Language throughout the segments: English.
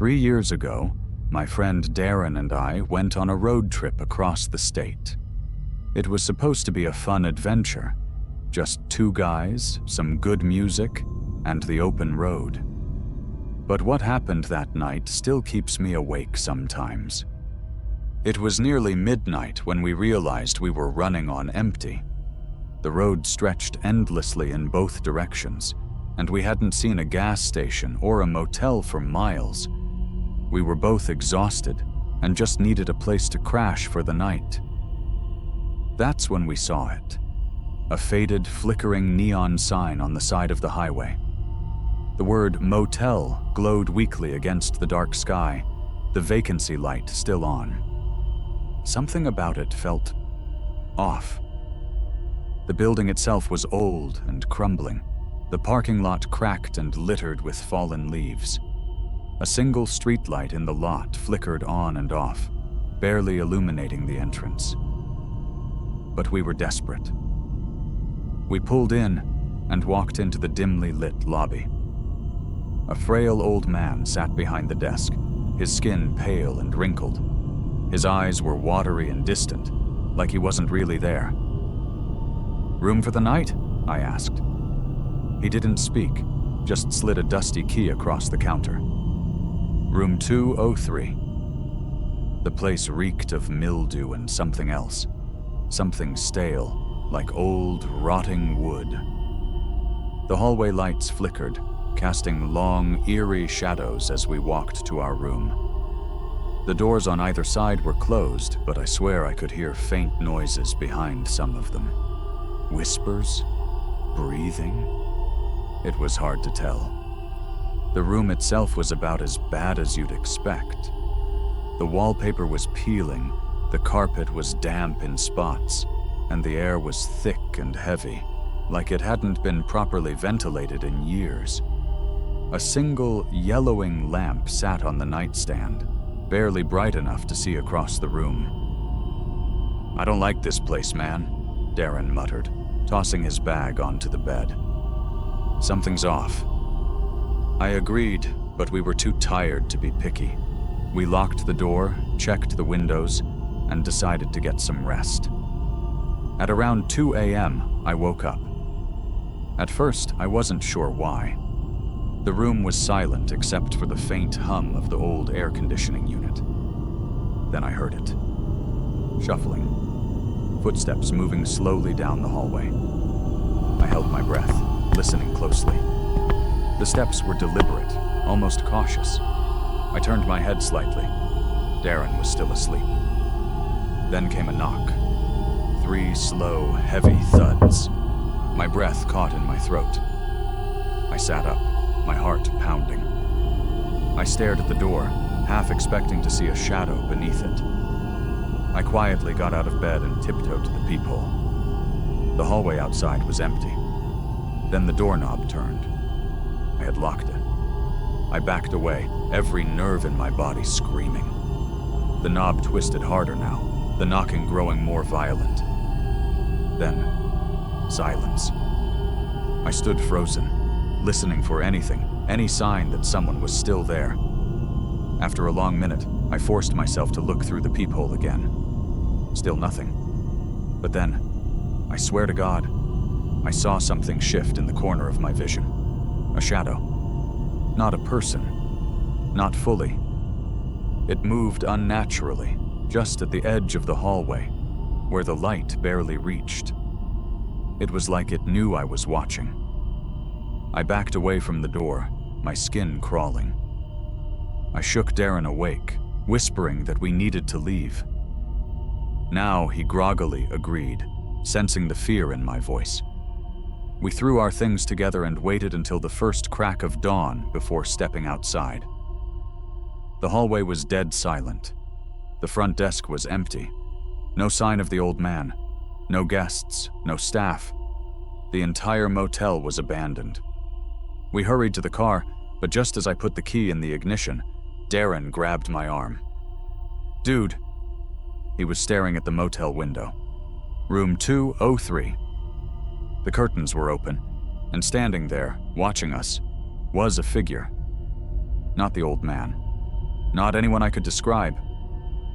3 years ago, my friend Darren and I went on a road trip across the state. It was supposed to be a fun adventure, just 2 guys, some good music, and the open road. But what happened that night still keeps me awake sometimes. It was nearly midnight when we realized we were running on empty. The road stretched endlessly in both directions, and we hadn't seen a gas station or a motel for miles. We were both exhausted and just needed a place to crash for the night. That's when we saw it. A faded, flickering neon sign on the side of the highway. The word motel glowed weakly against the dark sky, the vacancy light still on. Something about it felt off. The building itself was old and crumbling, the parking lot cracked and littered with fallen leaves. A single streetlight in the lot flickered on and off, barely illuminating the entrance. But we were desperate. We pulled in and walked into the dimly lit lobby. A frail old man sat behind the desk, his skin pale and wrinkled. His eyes were watery and distant, like he wasn't really there. "Room for the night?" I asked. He didn't speak, just slid a dusty key across the counter. "Room 203. The place reeked of mildew and something else. Something stale, like old, rotting wood. The hallway lights flickered, casting long, eerie shadows as we walked to our room. The doors on either side were closed, but I swear I could hear faint noises behind some of them. Whispers? Breathing? It was hard to tell. The room itself was about as bad as you'd expect. The wallpaper was peeling, the carpet was damp in spots, and the air was thick and heavy, like it hadn't been properly ventilated in years. A single yellowing lamp sat on the nightstand, barely bright enough to see across the room. "I don't like this place, man," Darren muttered, tossing his bag onto the bed. "Something's off." I agreed, but we were too tired to be picky. We locked the door, checked the windows, and decided to get some rest. At around 2 a.m., I woke up. At first, I wasn't sure why. The room was silent except for the faint hum of the old air conditioning unit. Then I heard it. Shuffling. Footsteps moving slowly down the hallway. I held my breath, listening closely. The steps were deliberate, almost cautious. I turned my head slightly. Darren was still asleep. Then came a knock. 3 slow, heavy thuds. My breath caught in my throat. I sat up, my heart pounding. I stared at the door, half expecting to see a shadow beneath it. I quietly got out of bed and tiptoed to the peephole. The hallway outside was empty. Then the doorknob turned. I had locked it. I backed away, every nerve in my body screaming. The knob twisted harder now, the knocking growing more violent. Then, silence. I stood frozen, listening for anything, any sign that someone was still there. After a long minute, I forced myself to look through the peephole again. Still nothing. But then, I swear to God, I saw something shift in the corner of my vision. A shadow. Not a person. Not fully. It moved unnaturally, just at the edge of the hallway, where the light barely reached. It was like it knew I was watching. I backed away from the door, my skin crawling. I shook Darren awake, whispering that we needed to leave. Now he groggily agreed, sensing the fear in my voice. We threw our things together and waited until the first crack of dawn before stepping outside. The hallway was dead silent. The front desk was empty. No sign of the old man. No guests, no staff. The entire motel was abandoned. We hurried to the car, but just as I put the key in the ignition, Darren grabbed my arm. "Dude." He was staring at the motel window. "Room 203. The curtains were open, and standing there, watching us, was a figure. Not the old man. Not anyone I could describe.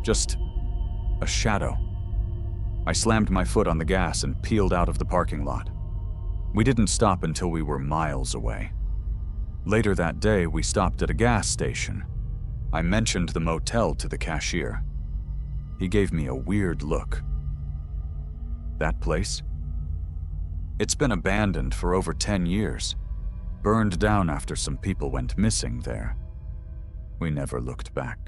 Just a shadow. I slammed my foot on the gas and peeled out of the parking lot. We didn't stop until we were miles away. Later that day, we stopped at a gas station. I mentioned the motel to the cashier. He gave me a weird look. That place? It's been abandoned for over 10 years. Burned down after some people went missing there. We never looked back.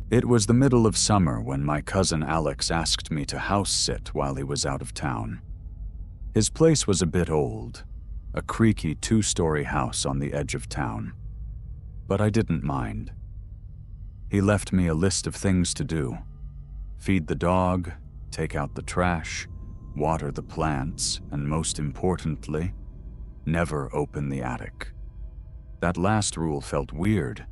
It was the middle of summer when my cousin Alex asked me to house sit while he was out of town. His place was a bit old, a creaky 2-story house on the edge of town. But I didn't mind. He left me a list of things to do. Feed the dog, take out the trash, water the plants, and most importantly, never open the attic. That last rule felt weird.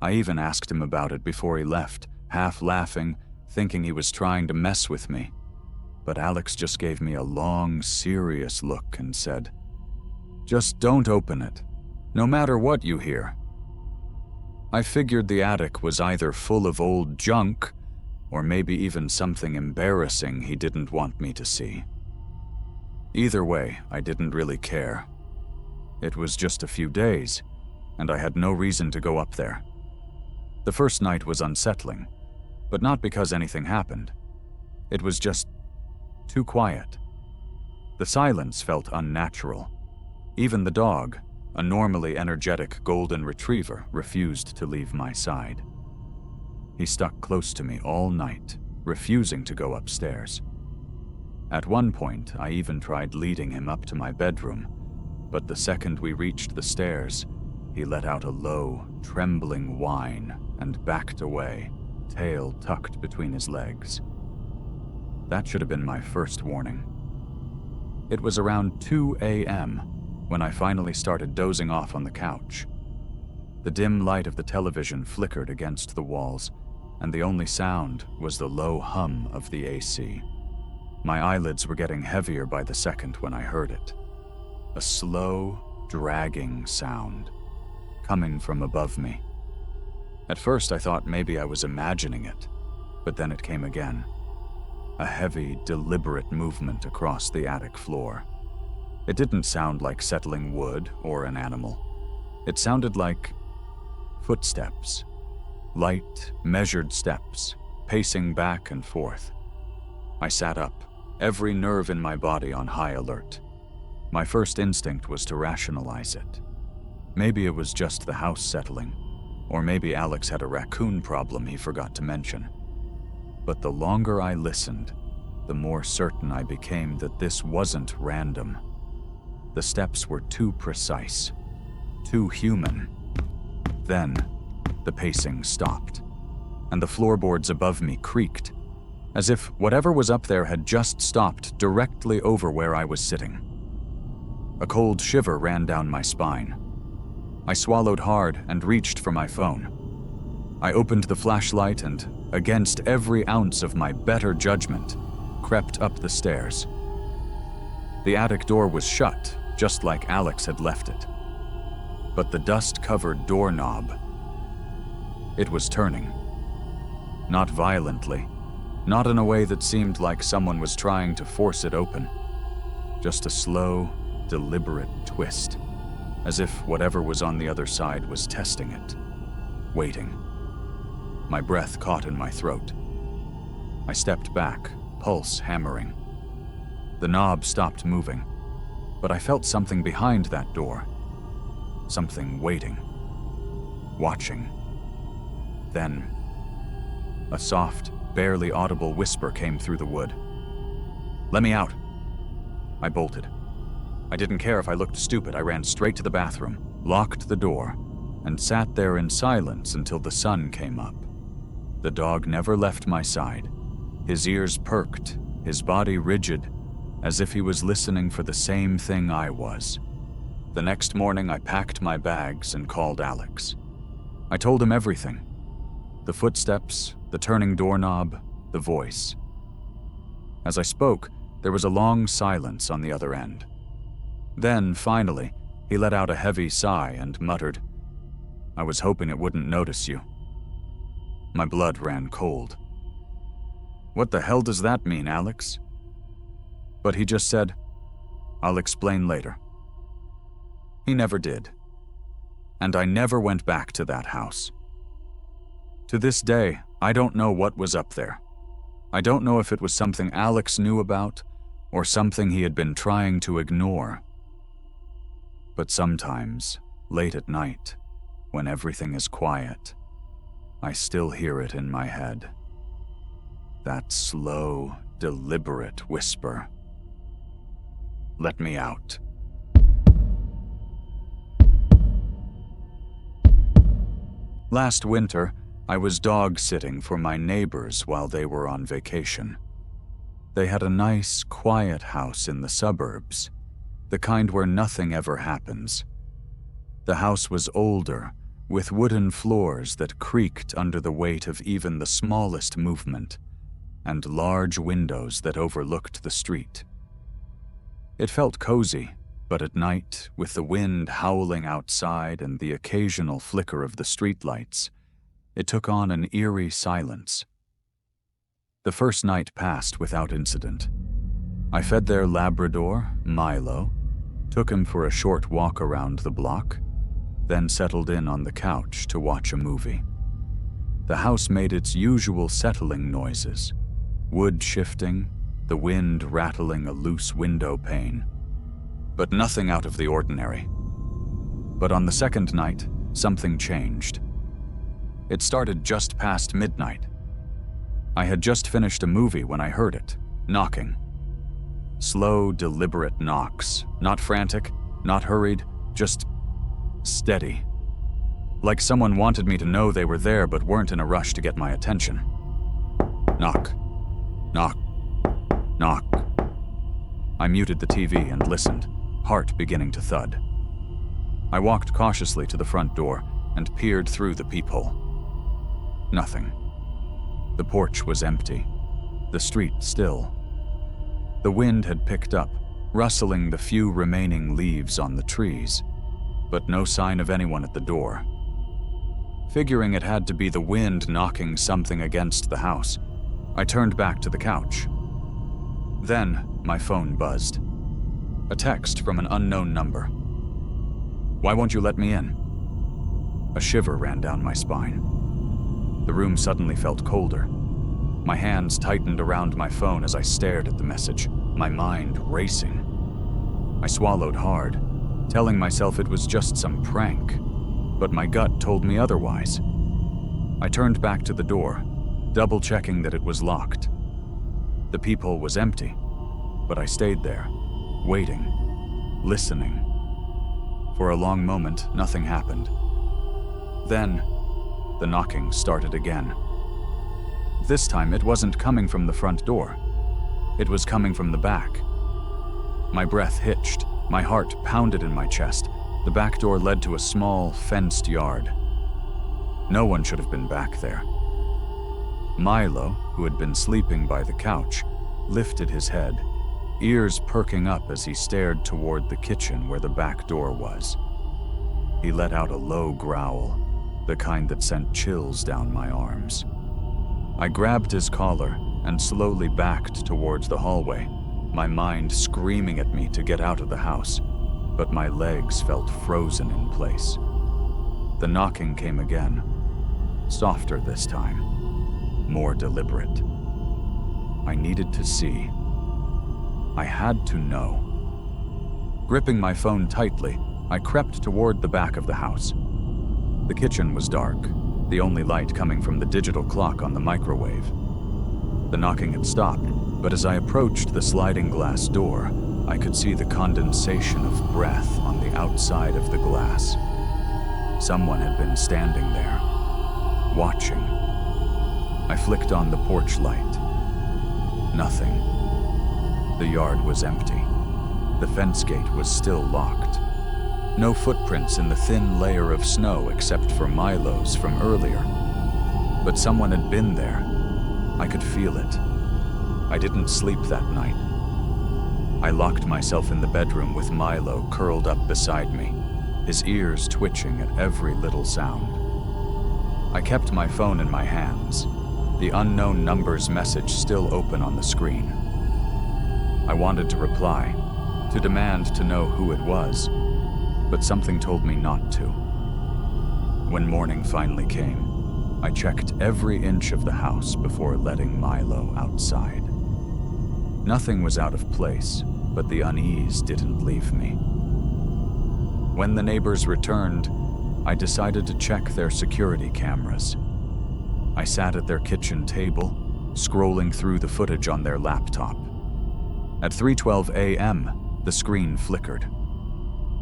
I even asked him about it before he left, half laughing, thinking he was trying to mess with me. But Alex just gave me a long, serious look and said, "Just don't open it, no matter what you hear." I figured the attic was either full of old junk, or maybe even something embarrassing he didn't want me to see. Either way, I didn't really care. It was just a few days, and I had no reason to go up there. The first night was unsettling, but not because anything happened. It was just too quiet. The silence felt unnatural. Even the dog, a normally energetic golden retriever, refused to leave my side. He stuck close to me all night, refusing to go upstairs. At one point, I even tried leading him up to my bedroom, but the second we reached the stairs, he let out a low, trembling whine and backed away, tail tucked between his legs. That should have been my first warning. It was around 2 a.m. when I finally started dozing off on the couch. The dim light of the television flickered against the walls, and the only sound was the low hum of the AC. My eyelids were getting heavier by the second when I heard it. A slow, dragging sound, coming from above me. At first I thought maybe I was imagining it, but then it came again. A heavy, deliberate movement across the attic floor. It didn't sound like settling wood or an animal. It sounded like footsteps. Light, measured steps, pacing back and forth. I sat up, every nerve in my body on high alert. My first instinct was to rationalize it. Maybe it was just the house settling, or maybe Alex had a raccoon problem he forgot to mention. But the longer I listened, the more certain I became that this wasn't random. The steps were too precise, too human. Then, the pacing stopped, and the floorboards above me creaked, as if whatever was up there had just stopped directly over where I was sitting. A cold shiver ran down my spine. I swallowed hard and reached for my phone. I opened the flashlight and, against every ounce of my better judgment, crept up the stairs. The attic door was shut, just like Alex had left it. But the dust-covered doorknob, it was turning. Not violently, not in a way that seemed like someone was trying to force it open. Just a slow, deliberate twist, as if whatever was on the other side was testing it, waiting. My breath caught in my throat. I stepped back, pulse hammering. The knob stopped moving, but I felt something behind that door. Something waiting, watching. Then, a soft, barely audible whisper came through the wood. "Let me out." I bolted. I didn't care if I looked stupid. I ran straight to the bathroom, locked the door, and sat there in silence until the sun came up. The dog never left my side. His ears perked, his body rigid, as if he was listening for the same thing I was. The next morning, I packed my bags and called Alex. I told him everything. The footsteps, the turning doorknob, the voice. As I spoke, there was a long silence on the other end. Then, finally, He let out a heavy sigh and muttered, "I was hoping it wouldn't notice you." My blood ran cold. "What the hell does that mean, Alex?" But he just said, "I'll explain later." He never did. And I never went back to that house. To this day, I don't know what was up there. I don't know if it was something Alex knew about or something he had been trying to ignore. But sometimes, late at night, when everything is quiet, I still hear it in my head. That slow, deliberate whisper. "Let me out." Last winter, I was dog-sitting for my neighbors while they were on vacation. They had a nice, quiet house in the suburbs, the kind where nothing ever happens. The house was older, with wooden floors that creaked under the weight of even the smallest movement, and large windows that overlooked the street. It felt cozy, but at night, with the wind howling outside and the occasional flicker of the streetlights, it took on an eerie silence. The first night passed without incident. I fed their Labrador, Milo, took him for a short walk around the block, then settled in on the couch to watch a movie. The house made its usual settling noises, wood shifting, the wind rattling a loose window pane, but nothing out of the ordinary. But on the second night, something changed. It started just past midnight. I had just finished a movie when I heard it, knocking. Slow, deliberate knocks, not frantic, not hurried, just steady. Like someone wanted me to know they were there but weren't in a rush to get my attention. Knock, knock, knock. I muted the TV and listened, heart beginning to thud. I walked cautiously to the front door and peered through the peephole. Nothing. The porch was empty, the street still. The wind had picked up, rustling the few remaining leaves on the trees, but no sign of anyone at the door. Figuring it had to be the wind knocking something against the house, I turned back to the couch. Then, my phone buzzed. A text from an unknown number. "Why won't you let me in?" A shiver ran down my spine. The room suddenly felt colder. My hands tightened around my phone as I stared at the message, my mind racing. I swallowed hard, telling myself it was just some prank, but my gut told me otherwise. I turned back to the door, double-checking that it was locked. The peephole was empty, but I stayed there, waiting, listening. For a long moment, nothing happened. Then, the knocking started again. This time, it wasn't coming from the front door. It was coming from the back. My breath hitched, my heart pounded in my chest. The back door led to a small, fenced yard. No one should have been back there. Milo, who had been sleeping by the couch, lifted his head, ears perking up as he stared toward the kitchen where the back door was. He let out a low growl, the kind that sent chills down my arms. I grabbed his collar and slowly backed towards the hallway, my mind screaming at me to get out of the house, but my legs felt frozen in place. The knocking came again, softer this time, more deliberate. I needed to see. I had to know. Gripping my phone tightly, I crept toward the back of the house. The kitchen was dark, the only light coming from the digital clock on the microwave. The knocking had stopped, but as I approached the sliding glass door, I could see the condensation of breath on the outside of the glass. Someone had been standing there, watching. I flicked on the porch light. Nothing. The yard was empty. The fence gate was still locked. No footprints in the thin layer of snow except for Milo's from earlier. But someone had been there. I could feel it. I didn't sleep that night. I locked myself in the bedroom with Milo curled up beside me, his ears twitching at every little sound. I kept my phone in my hands, the unknown number's message still open on the screen. I wanted to reply, to demand to know who it was, but something told me not to. When morning finally came, I checked every inch of the house before letting Milo outside. Nothing was out of place, but the unease didn't leave me. When the neighbors returned, I decided to check their security cameras. I sat at their kitchen table, scrolling through the footage on their laptop. At 3:12 a.m., the screen flickered.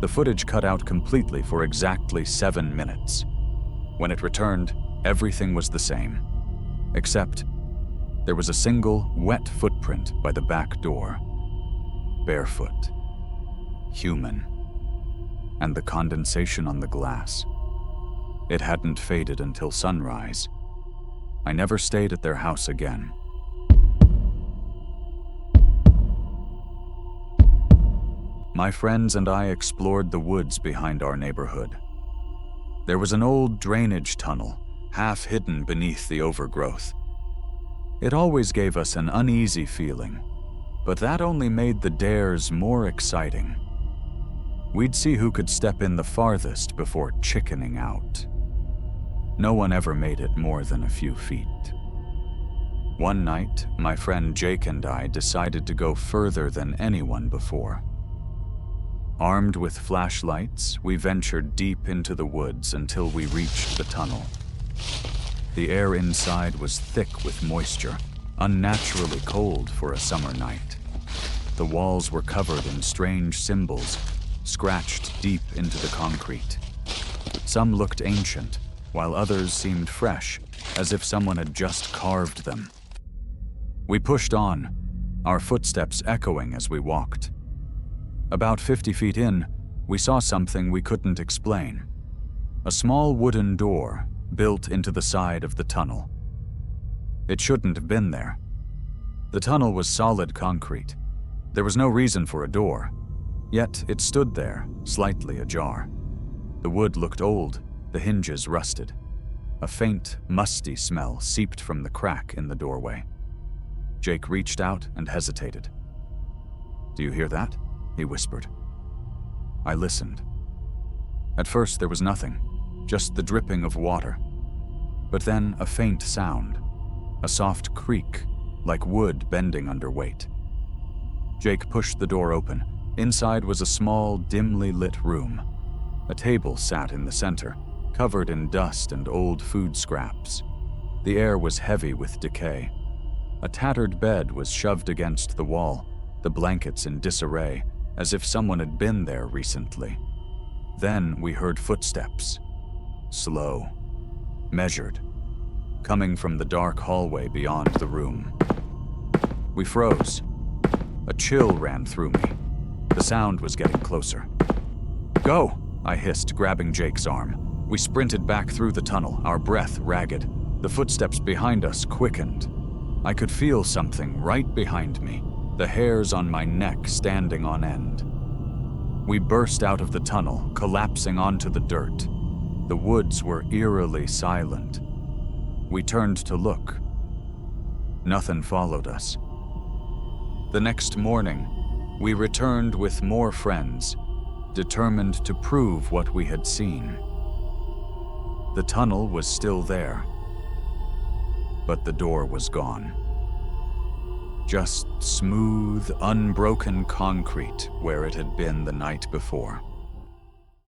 The footage cut out completely for exactly 7 minutes. When it returned, everything was the same, except there was a single wet footprint by the back door. Barefoot. Human. And the condensation on the glass. It hadn't faded until sunrise. I never stayed at their house again. My friends and I explored the woods behind our neighborhood. There was an old drainage tunnel, half hidden beneath the overgrowth. It always gave us an uneasy feeling, but that only made the dares more exciting. We'd see who could step in the farthest before chickening out. No one ever made it more than a few feet. One night, my friend Jake and I decided to go further than anyone before. Armed with flashlights, we ventured deep into the woods until we reached the tunnel. The air inside was thick with moisture, unnaturally cold for a summer night. The walls were covered in strange symbols, scratched deep into the concrete. Some looked ancient, while others seemed fresh, as if someone had just carved them. We pushed on, our footsteps echoing as we walked. About 50 feet in, we saw something we couldn't explain. A small wooden door built into the side of the tunnel. It shouldn't have been there. The tunnel was solid concrete. There was no reason for a door, yet it stood there, slightly ajar. The wood looked old, the hinges rusted. A faint, musty smell seeped from the crack in the doorway. Jake reached out and hesitated. "Do you hear that?" he whispered. I listened. At first there was nothing, just the dripping of water. But then a faint sound, a soft creak, like wood bending under weight. Jake pushed the door open. Inside was a small, dimly lit room. A table sat in the center, covered in dust and old food scraps. The air was heavy with decay. A tattered bed was shoved against the wall, the blankets in disarray, as if someone had been there recently. Then we heard footsteps. Slow. Measured. Coming from the dark hallway beyond the room. We froze. A chill ran through me. The sound was getting closer. "Go!" I hissed, grabbing Jake's arm. We sprinted back through the tunnel, our breath ragged. The footsteps behind us quickened. I could feel something right behind me, the hairs on my neck standing on end. We burst out of the tunnel, collapsing onto the dirt. The woods were eerily silent. We turned to look. Nothing followed us. The next morning, we returned with more friends, determined to prove what we had seen. The tunnel was still there, but the door was gone. Just smooth, unbroken concrete where it had been the night before.